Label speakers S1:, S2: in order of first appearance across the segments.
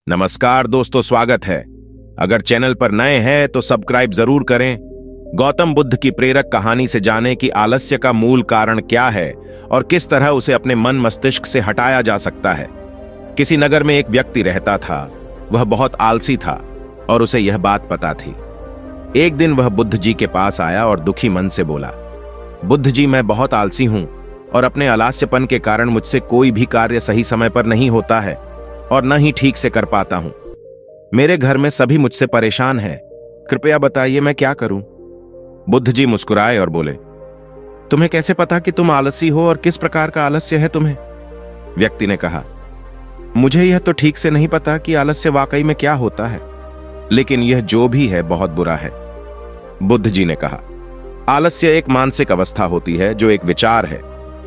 S1: नमस्कार दोस्तों, स्वागत है। अगर चैनल पर नए हैं तो सब्सक्राइब जरूर करें। गौतम बुद्ध की प्रेरक कहानी से जानें कि आलस्य का मूल कारण क्या है और किस तरह उसे अपने मन मस्तिष्क से हटाया जा सकता है। किसी नगर में एक व्यक्ति रहता था। वह बहुत आलसी था और उसे यह बात पता थी। एक दिन वह बुद्ध जी के पास आया और दुखी मन से बोला, बुद्ध जी, मैं बहुत आलसी हूं और अपने आलस्यपन के कारण मुझसे कोई भी कार्य सही समय पर नहीं होता है और न ही ठीक से कर पाता हूं। मेरे घर में सभी मुझसे परेशान हैं। कृपया बताइए मैं क्या करूं। बुद्ध जी मुस्कुराए और बोले, तुम्हें कैसे पता कि तुम आलसी हो और किस प्रकार का आलस्य है तुम्हें? व्यक्ति ने कहा, मुझे यह तो ठीक से नहीं पता कि आलस्य वाकई में क्या होता है, लेकिन यह जो भी है बहुत बुरा है। बुद्ध जी ने कहा, आलस्य एक मानसिक अवस्था होती है जो एक विचार है,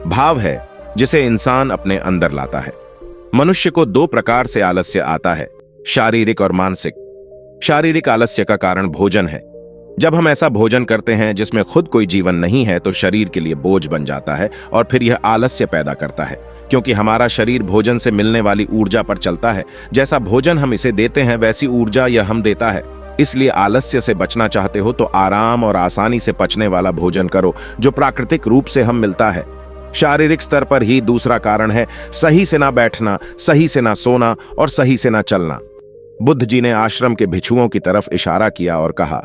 S1: भाव है जिसे इंसान अपने अंदर लाता है। मनुष्य को दो प्रकार से आलस्य आता है, शारीरिक और मानसिक। शारीरिक आलस्य का कारण भोजन है। जब हम ऐसा भोजन करते हैं जिसमें खुद कोई जीवन नहीं है तो शरीर के लिए बोझ बन जाता है और फिर यह आलस्य पैदा करता है, क्योंकि हमारा शरीर भोजन से मिलने वाली ऊर्जा पर चलता है। जैसा भोजन हम इसे देते हैं वैसी ऊर्जा यह हम देता है। इसलिए आलस्य से बचना चाहते हो तो आराम और आसानी से पचने वाला भोजन करो जो प्राकृतिक रूप से हम मिलता है। शारीरिक स्तर पर ही दूसरा कारण है सही से ना बैठना, सही से ना सोना और सही से ना चलना। बुद्ध जी ने आश्रम के भिक्षुओं की तरफ इशारा किया और कहा,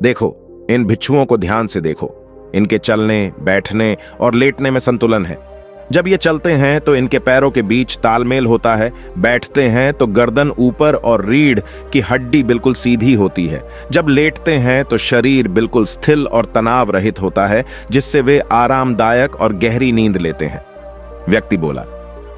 S1: देखो, इन भिक्षुओं को ध्यान से देखो। इनके चलने, बैठने और लेटने में संतुलन है। जब ये चलते हैं तो इनके पैरों के बीच तालमेल होता है, बैठते हैं तो गर्दन ऊपर और रीढ़ की हड्डी बिल्कुल सीधी होती है। जब लेटते हैं तो शरीर बिल्कुल स्थिर और तनाव रहित होता है, जिससे वे आरामदायक और गहरी नींद लेते हैं। व्यक्ति बोला,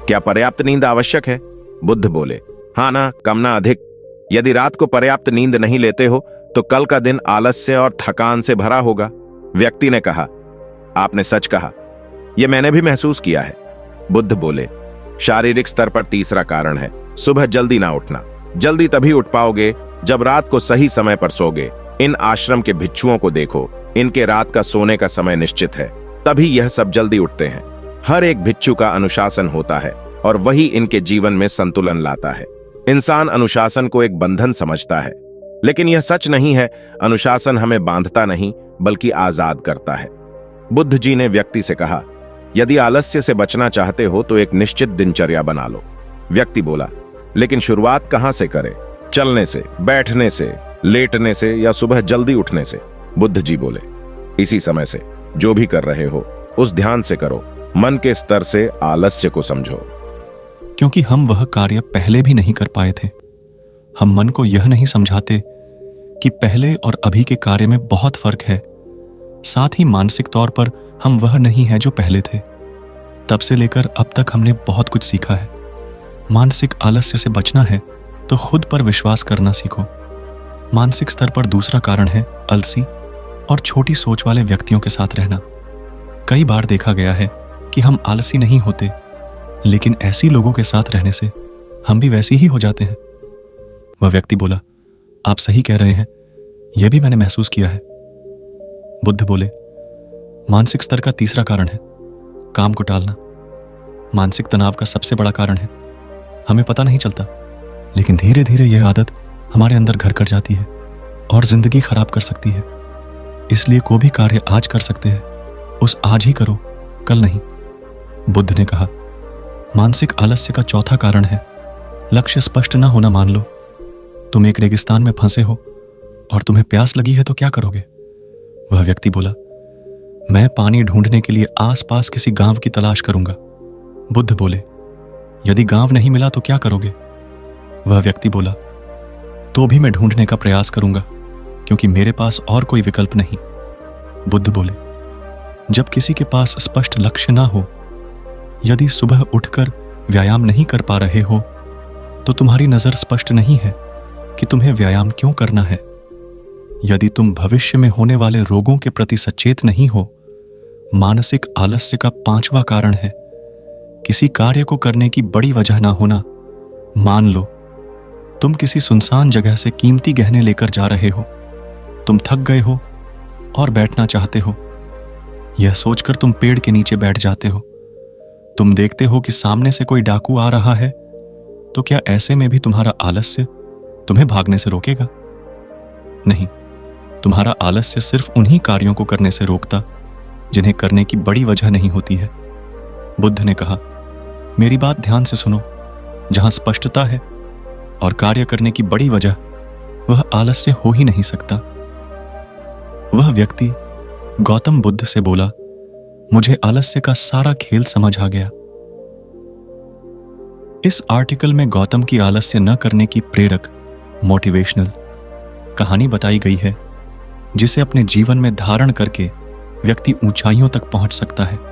S1: क्या पर्याप्त नींद आवश्यक है? बुद्ध बोले, हाँ ना, कम ना अधिक। यदि रात को पर्याप्त नींद नहीं लेते हो तो कल का दिन आलस्य और थकान से भरा होगा। व्यक्ति ने कहा, आपने सच कहा, यह मैंने भी महसूस किया है। बुद्ध बोले, शारीरिक स्तर पर तीसरा कारण है सुबह जल्दी ना उठना। जल्दी तभी उठ पाओगे जब रात को सही समय पर सोगे। इन आश्रम के भिक्षुओं को देखो, इनके रात का सोने का समय निश्चित है, तभी यह सब जल्दी उठते हैं। हर एक भिक्षु का अनुशासन होता है और वही इनके जीवन में संतुलन लाता है। इंसान अनुशासन को एक बंधन समझता है, लेकिन यह सच नहीं है। अनुशासन हमें बांधता नहीं बल्कि आजाद करता है। बुद्ध जी ने व्यक्ति से कहा, यदि आलस्य से बचना चाहते हो तो एक निश्चित दिनचर्या बना लो। व्यक्ति बोला, लेकिन शुरुआत कहां से करें? चलने से, बैठने से, लेटने से या सुबह जल्दी उठने से? बुद्ध जी बोले, इसी समय से। जो भी कर रहे हो उस ध्यान से करो, मन के स्तर से आलस्य को समझो।
S2: क्योंकि हम वह कार्य पहले भी नहीं कर पाए थे। हम मन को यह नहीं समझाते कि पहले और अभी के कार्य में बहुत फर्क है। साथ ही मानसिक तौर पर हम वह नहीं है जो पहले थे। तब से लेकर अब तक हमने बहुत कुछ सीखा है। मानसिक आलस्य से बचना है तो खुद पर विश्वास करना सीखो। मानसिक स्तर पर दूसरा कारण है आलसी और छोटी सोच वाले व्यक्तियों के साथ रहना। कई बार देखा गया है कि हम आलसी नहीं होते, लेकिन ऐसी लोगों के साथ रहने से हम भी वैसे ही हो जाते हैं। वह व्यक्ति बोला, आप सही कह रहे हैं, यह भी मैंने महसूस किया है। बुद्ध बोले, मानसिक स्तर का तीसरा कारण है काम को टालना। मानसिक तनाव का सबसे बड़ा कारण है। हमें पता नहीं चलता, लेकिन धीरे धीरे यह आदत हमारे अंदर घर कर जाती है और जिंदगी खराब कर सकती है। इसलिए कोई भी कार्य आज कर सकते हैं, उस आज ही करो, कल नहीं। बुद्ध ने कहा, मानसिक आलस्य का चौथा कारण है लक्ष्य स्पष्ट न होना। मान लो तुम एक रेगिस्तान में फंसे हो और तुम्हें प्यास लगी है तो क्या करोगे? वह व्यक्ति बोला, मैं पानी ढूंढने के लिए आसपास किसी गांव की तलाश करूंगा। बुद्ध बोले, यदि गांव नहीं मिला तो क्या करोगे? वह व्यक्ति बोला, तो भी मैं ढूंढने का प्रयास करूंगा, क्योंकि मेरे पास और कोई विकल्प नहीं। बुद्ध बोले, जब किसी के पास स्पष्ट लक्ष्य ना हो, यदि सुबह उठकर व्यायाम नहीं कर पा रहे हो तो तुम्हारी नजर स्पष्ट नहीं है कि तुम्हें व्यायाम क्यों करना है। यदि तुम भविष्य में होने वाले रोगों के प्रति सचेत नहीं हो, मानसिक आलस्य का पांचवा कारण है किसी कार्य को करने की बड़ी वजह ना होना। मान लो तुम किसी सुनसान जगह से कीमती गहने लेकर जा रहे हो। तुम थक गए हो और बैठना चाहते हो। यह सोचकर तुम पेड़ के नीचे बैठ जाते हो। तुम देखते हो कि सामने से कोई डाकू आ रहा है तो क्या ऐसे में भी तुम्हारा आलस्य तुम्हें भागने से रोकेगा? नहीं, तुम्हारा आलस्य सिर्फ उन्हीं कार्यों को करने से रोकता जिन्हें करने की बड़ी वजह नहीं होती है। बुद्ध ने कहा, मेरी बात ध्यान से सुनो। जहां स्पष्टता है और कार्य करने की बड़ी वजह, वह आलस्य हो ही नहीं सकता। वह व्यक्ति गौतम बुद्ध से बोला, मुझे आलस्य का सारा खेल समझ आ गया। इस आर्टिकल में गौतम की आलस्य न करने की प्रेरक मोटिवेशनल कहानी बताई गई है, जिसे अपने जीवन में धारण करके व्यक्ति ऊंचाइयों तक पहुंच सकता है।